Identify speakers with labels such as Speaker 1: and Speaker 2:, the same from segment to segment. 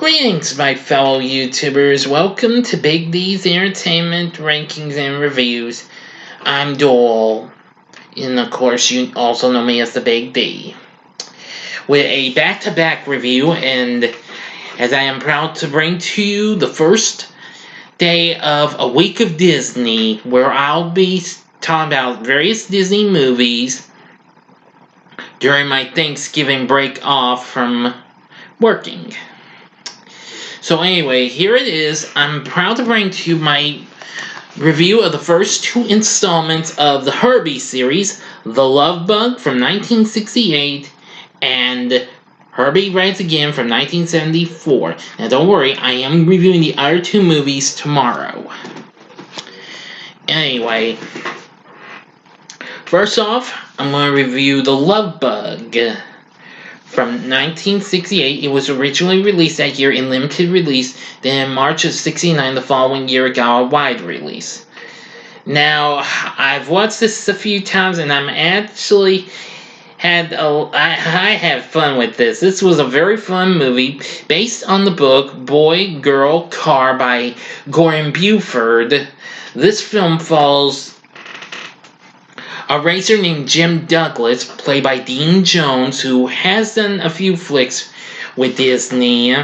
Speaker 1: Greetings, my fellow YouTubers. Welcome to Big D's Entertainment Rankings and Reviews. I'm Doyle, and of course, you also know me as the Big D. With a back-to-back review, and as I am proud to bring to you the first day of a week of Disney, where I'll be talking about various Disney movies during my Thanksgiving break off from working. So anyway, here it is. I'm proud to bring to you my review of the first two installments of the Herbie series, The Love Bug from 1968 and Herbie Rides Again from 1974. Now don't worry, I am reviewing the other two movies tomorrow. Anyway, first off, I'm going to review The Love Bug. From 1968, it was originally released that year in limited release. Then in March of '69, the following year, it got a wide release. Now, I've watched this a few times, and I had fun with this. This was a very fun movie based on the book Boy, Girl, Car by Gordon Buford. This film follows a racer named Jim Douglas, played by Dean Jones, who has done a few flicks with Disney.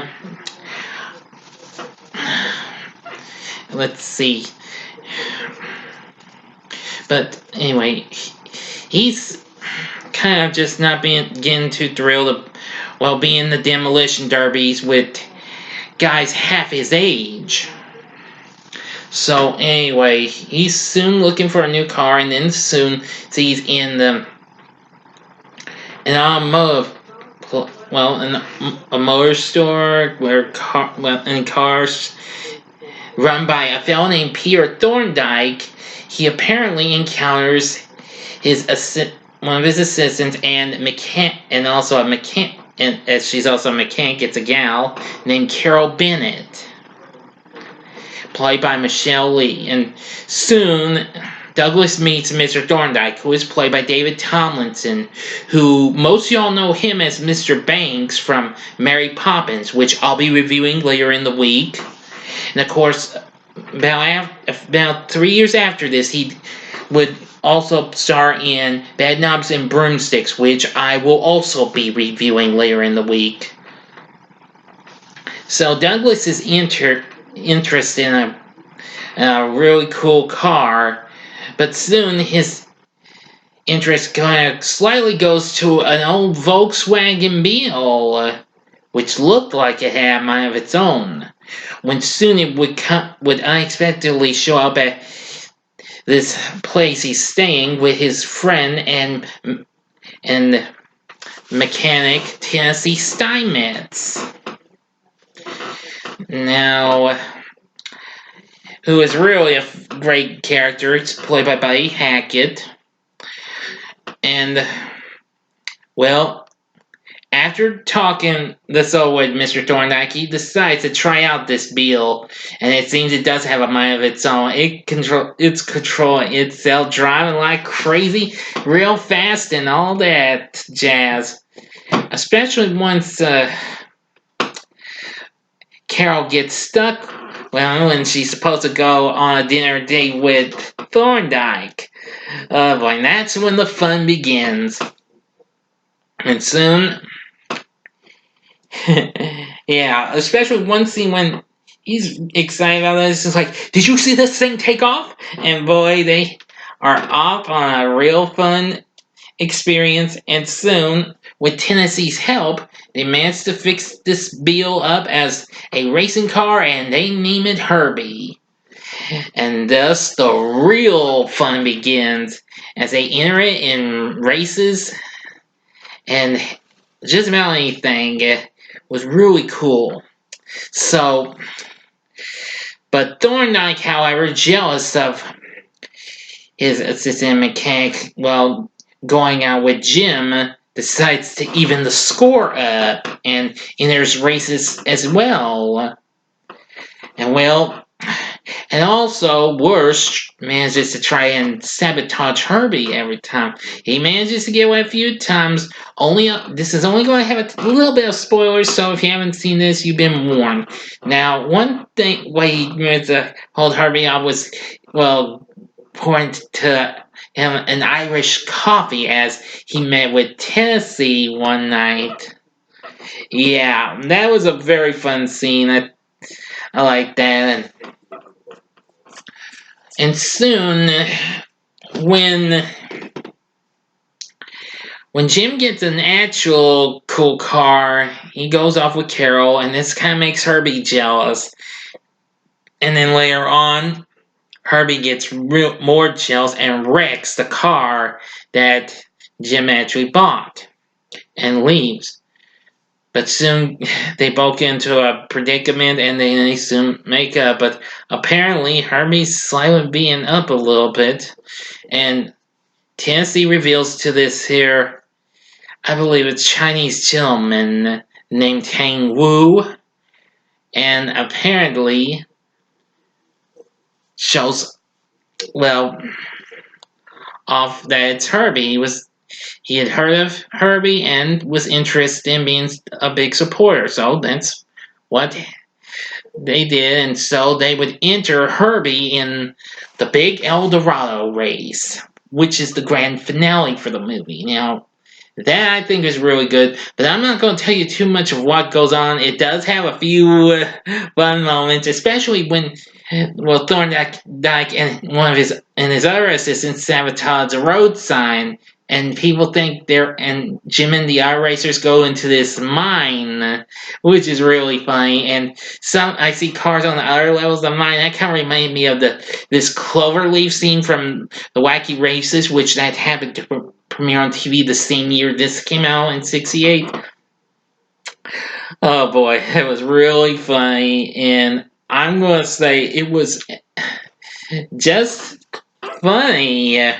Speaker 1: Let's see. But anyway, he's kind of just not getting too thrilled while being in the demolition derbies with guys half his age. So anyway, he's soon looking for a new car, and then soon sees in a motor store where cars run by a fellow named Peter Thorndike. He apparently encounters one of his assistants and as she's also a mechanic, it's a gal named Carol Bennett, played by Michelle Lee. And soon, Douglas meets Mr. Thorndike, who is played by David Tomlinson, who most of y'all know him as Mr. Banks from Mary Poppins, which I'll be reviewing later in the week. And of course, about 3 years after this, he would also star in Bed Knobs and Broomsticks, which I will also be reviewing later in the week. So Douglas is interest in a really cool car, but soon his interest kind of slightly goes to an old Volkswagen Beetle, which looked like it had a mind of its own, when soon it would unexpectedly show up at this place he's staying with his friend and mechanic Tennessee Steinmetz. Now, who is really a great character. It's played by Buddy Hackett. And, well, after talking this over with Mr. Thorndike, he decides to try out this Beetle. And it seems it does have a mind of its own. It's controlling itself, driving like crazy, real fast, and all that jazz. Especially once Carol gets stuck, when she's supposed to go on a dinner date with Thorndike. Oh boy, and that's when the fun begins. And soon, yeah, especially one scene when he's excited about this, it's like, did you see this thing take off? And boy, they are off on a real fun experience, and soon, with Tennessee's help, they managed to fix this Beetle up as a racing car, and they name it Herbie. And thus, the real fun begins as they enter it in races, and just about anything. It was really cool. So, but Thorndike, however, jealous of his assistant mechanic, going out with Jim, decides to even the score up, and there's races as well. And And also, Worst manages to try and sabotage Herbie every time. He manages to get away a few times. This is only going to have a little bit of spoilers, so if you haven't seen this, you've been warned. Now, one thing why he managed to hold Herbie off was, well, pouring to him an Irish coffee as he met with Tennessee one night. Yeah, that was a very fun scene. I like that. And soon, when Jim gets an actual cool car, he goes off with Carol, and this kind of makes Herbie jealous. And then later on, Herbie gets more jealous and wrecks the car that Jim actually bought and leaves. But soon they both get into a predicament and they soon make up. But apparently Herbie's slightly being up a little bit. And Tennessee reveals to this here, I believe it's Chinese gentleman named Hang Wu. And apparently shows, well, off that it's Herbie. He had heard of Herbie and was interested in being a big supporter. So that's what they did. And so they would enter Herbie in the big El Dorado race, which is the grand finale for the movie. Now, that I think is really good, but I'm not going to tell you too much of what goes on. It does have a few fun moments, especially when, well, Thorndike and his other assistants sabotage a road sign, and people think and Jim and the iRacers go into this mine, which is really funny. And I see cars on the other levels of the mine. That kind of reminded me of this Cloverleaf scene from the Wacky Races, which that happened to premiere on TV the same year this came out in '68. Oh boy, it was really funny, and I'm gonna say it was just funny.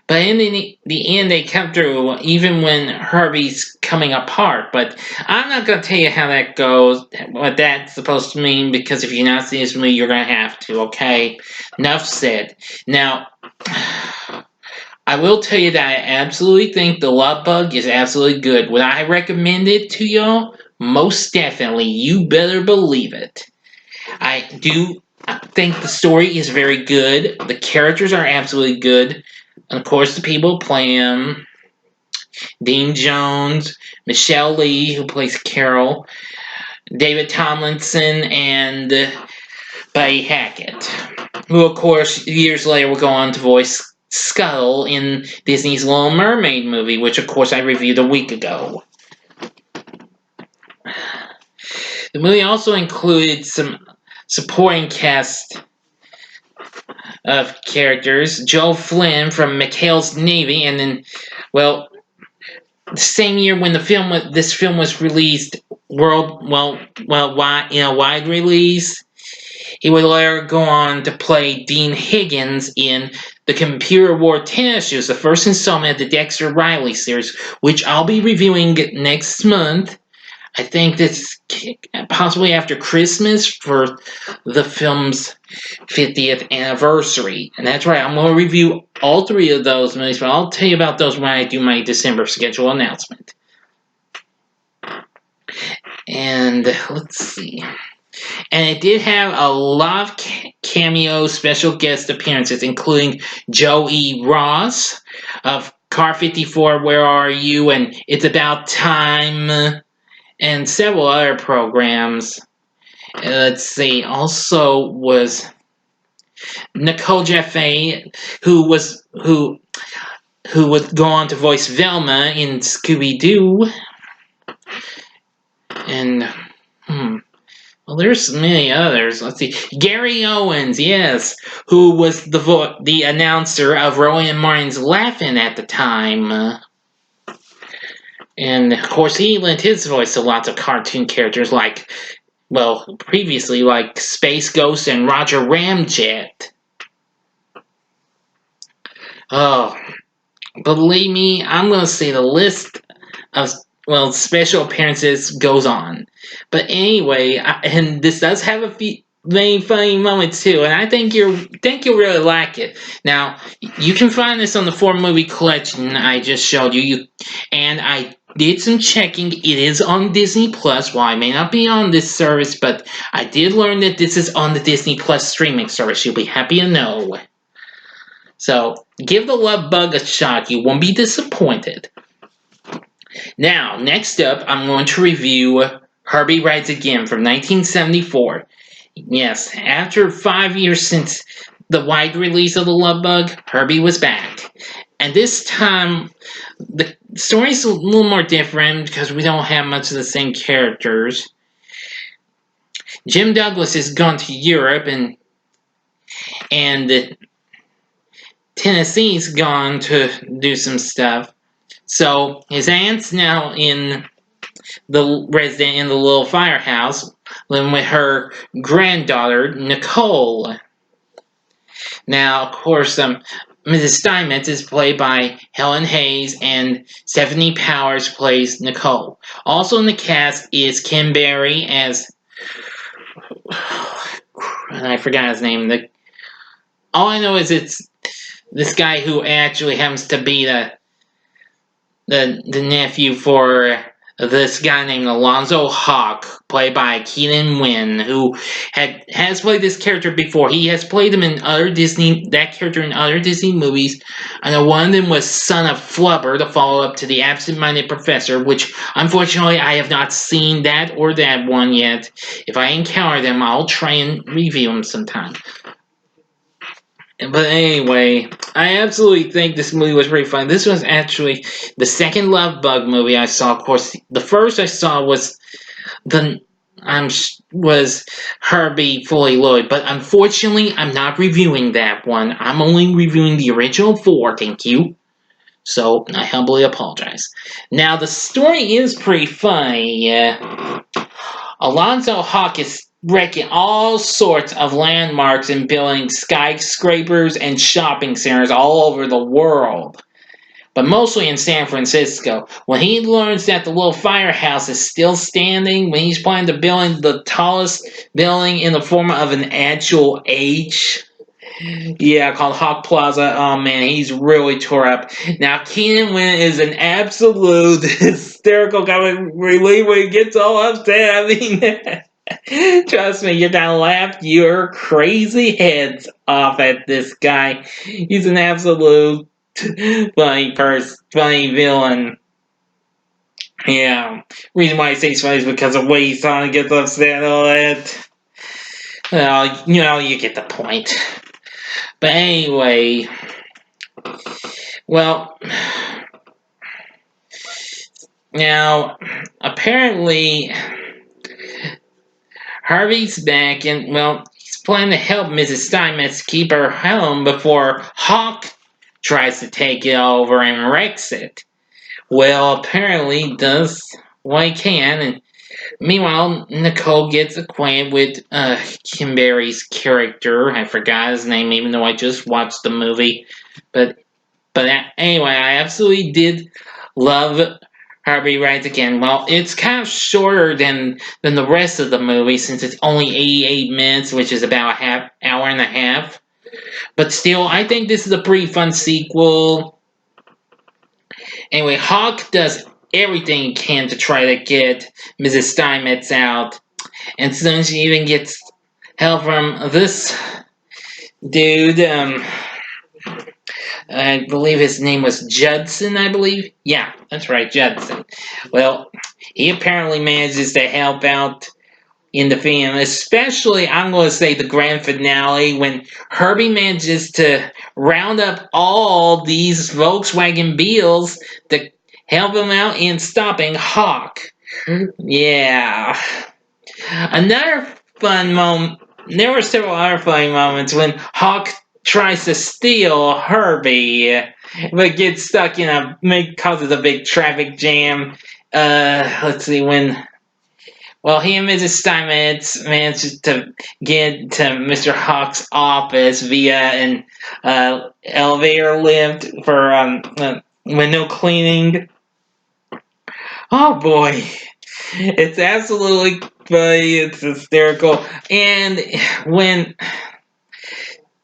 Speaker 1: But in the end, they come through, even when Herbie's coming apart. But I'm not going to tell you how that goes, what that's supposed to mean, because if you're not seeing this movie, you're going to have to, okay? Enough said. Now, I will tell you that I absolutely think The Love Bug is absolutely good. Would I recommend it to y'all? Most definitely. You better believe it. I do think the story is very good. The characters are absolutely good. And of course, the people play them. Dean Jones, Michelle Lee, who plays Carol, David Tomlinson, and Buddy Hackett, who, of course, years later will go on to voice Scuttle in Disney's Little Mermaid movie, which, of course, I reviewed a week ago. The movie also included some supporting cast of characters. Joe Flynn from McHale's Navy, and then, well, the same year when this film was released wide release, he would later go on to play Dean Higgins in the Computer War Tennis Shoes, the first installment of the Dexter Riley series, which I'll be reviewing next month. I think this possibly after Christmas for the film's 50th anniversary. And that's right, I'm going to review all three of those movies, but I'll tell you about those when I do my December schedule announcement. And let's see. And it did have a lot of cameo special guest appearances, including Joey Ross of Car 54, Where Are You? And It's About Time, and several other programs. Let's see. Also was Nicole Jaffe, who would go on to voice Velma in Scooby-Doo. And well, there's many others. Let's see. Gary Owens, yes, who was the announcer of Rowan and Martin's Laugh-In at the time. And, of course, he lent his voice to lots of cartoon characters previously, like Space Ghost and Roger Ramjet. Oh, believe me, I'm going to say the list of, special appearances goes on. But anyway, and this does have a very funny moment too, and I think you'll really like it. Now, you can find this on the 4 movie collection I just showed you. And I did some checking. It is on Disney Plus. Well, I may not be on this service, but I did learn that this is on the Disney Plus streaming service. You'll be happy to know. So give the Love Bug a shot. You won't be disappointed. Now, next up, I'm going to review Herbie Rides Again from 1974. Yes, after 5 years since the wide release of the Love Bug, Herbie was back. And this time, the story's a little more different because we don't have much of the same characters. Jim Douglas has gone to Europe, and Tennessee's gone to do some stuff. So his aunt's now in the resident in the little firehouse, living with her granddaughter Nicole. Now, of course, Mrs. Steinmetz is played by Helen Hayes, and Stephanie Powers plays Nicole. Also in the cast is Kim Berry as I forgot his name. All I know is it's this guy who actually happens to be the nephew for this guy named Alonzo Hawk, played by Keenan Wynn, who has played this character before. He has played him in that character in other Disney movies. I know one of them was Son of Flubber, the follow-up to The Absent-Minded Professor, which unfortunately I have not seen that or that one yet. If I encounter them, I'll try and review them sometime. But anyway, I absolutely think this movie was pretty fun. This was actually the second Love Bug movie I saw. Of course, the first I saw was Herbie Fully Loaded, but unfortunately, I'm not reviewing that one. I'm only reviewing the original 4. Thank you. So I humbly apologize. Now the story is pretty funny. Alonzo Hawk is wrecking all sorts of landmarks and building skyscrapers and shopping centers all over the world, but mostly in San Francisco. When he learns that the little firehouse is still standing, when he's planning to build the tallest building in the form of an actual H, called Hawk Plaza. Oh man, he's really tore up. Now, Keenan Wynn is an absolute hysterical comic relief when he gets all upset. I mean, trust me, you're gonna laugh your crazy heads off at this guy. He's an absolute funny villain. Yeah, reason why I say he's funny is because of the way he's trying to get upset and all that. Well, you get the point. But anyway, well, now apparently Harvey's back, and well, he's planning to help Mrs. Steinmetz keep her home before Hawk tries to take it over and wrecks it. Well, apparently he does what he can, and meanwhile, Nicole gets acquainted with Kim Berry's character. I forgot his name, even though I just watched the movie. But anyway, I absolutely did love Herbie Rides Again. Well, it's kind of shorter than the rest of the movie since it's only 88 minutes, which is about a hour and a half. But still, I think this is a pretty fun sequel. Anyway, Hawk does everything he can to try to get Mrs. Steinmetz out. And soon she even gets help from this dude, I believe his name was Judson, I believe. Yeah, that's right, Judson. Well, he apparently manages to help out in the film, especially, I'm going to say, the grand finale when Herbie manages to round up all these Volkswagen Beetles to help him out in stopping Hawk. Yeah. Another fun moment. There were several other funny moments when Hawk tries to steal Herbie, but gets stuck causes a big traffic jam. Let's see when. Well, he and Mrs. Steinmetz manages to get to Mr. Hawk's office via an elevator lift for window cleaning. Oh boy. It's absolutely funny. It's hysterical. And when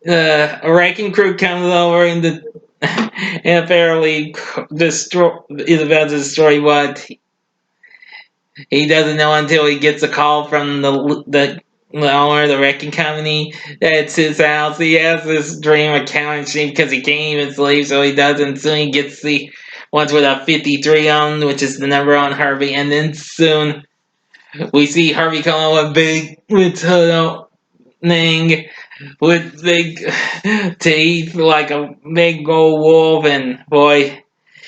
Speaker 1: a wrecking crew comes over and and apparently is about to destroy what he doesn't know until he gets a call from the owner of the wrecking company that it's his house. He has this dream accounting sheet because he can't even sleep, so he doesn't. Soon he gets the ones with a 53 on, which is the number on Herbie, and then soon we see Herbie come on with big with thing with big teeth like a big old wolf, and boy,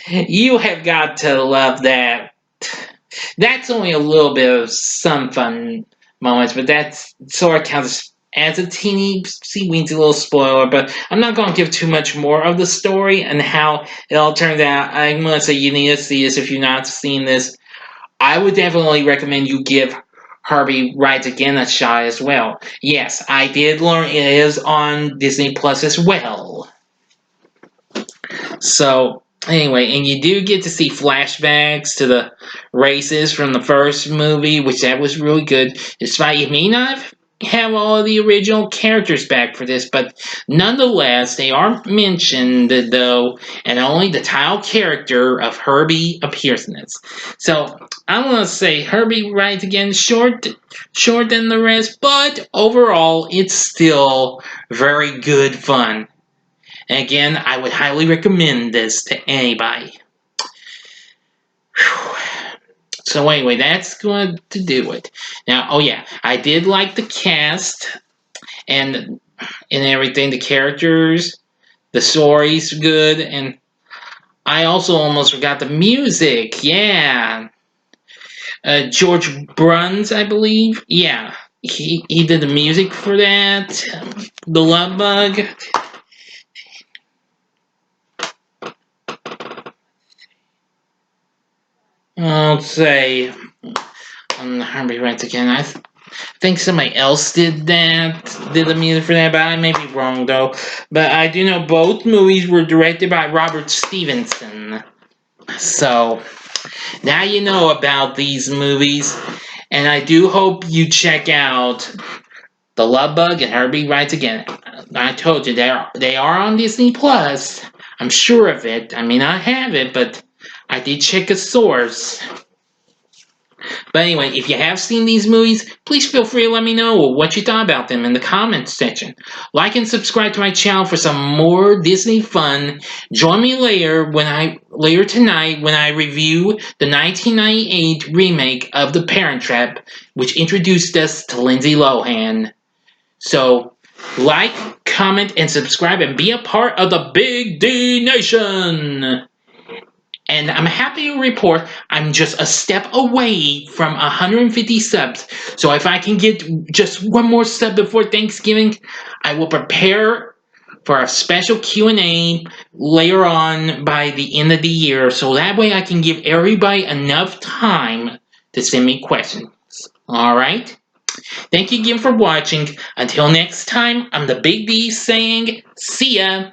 Speaker 1: you have got to love that. That's only a little bit of some fun moments, but that's sort of counts as a teeny weensy little spoiler. But I'm not going to give too much more of the story and how it all turned out. I'm going to say you need to see this if you've not seen this. I would definitely recommend you give Herbie Rides Again a shot as well. Yes, I did learn it is on Disney Plus as well. So anyway, and you do get to see flashbacks to the races from the first movie, which that was really good. Despite you may not have all of the original characters back for this, but nonetheless, they are mentioned though, and only the title character of Herbie appears in this. So I want to say Herbie Rides Again short than the rest, but overall it's still very good fun. And again, I would highly recommend this to anybody. Whew. So anyway, that's going to do it. Now, oh yeah, I did like the cast and everything, the characters, the story's good, and I also almost forgot the music. Yeah, George Bruns, I believe. Yeah, he did the music for that. The Love Bug. I'll say Herbie Rides Again. I think somebody else did the music for that, but I may be wrong though. But I do know both movies were directed by Robert Stevenson. So now you know about these movies, and I do hope you check out The Love Bug and Herbie Rides Again. I told you they are on Disney Plus. I'm sure of it. I may not have it, but I did check a source. But anyway, if you have seen these movies, please feel free to let me know what you thought about them in the comments section. Like and subscribe to my channel for some more Disney fun. Join me later tonight when I review the 1998 remake of The Parent Trap, which introduced us to Lindsay Lohan. So, like, comment, and subscribe and be a part of the Big D Nation! And I'm happy to report I'm just a step away from 150 subs. So if I can get just one more sub before Thanksgiving, I will prepare for a special Q&A later on by the end of the year. So that way I can give everybody enough time to send me questions. Alright? Thank you again for watching. Until next time, I'm the Big D saying, see ya!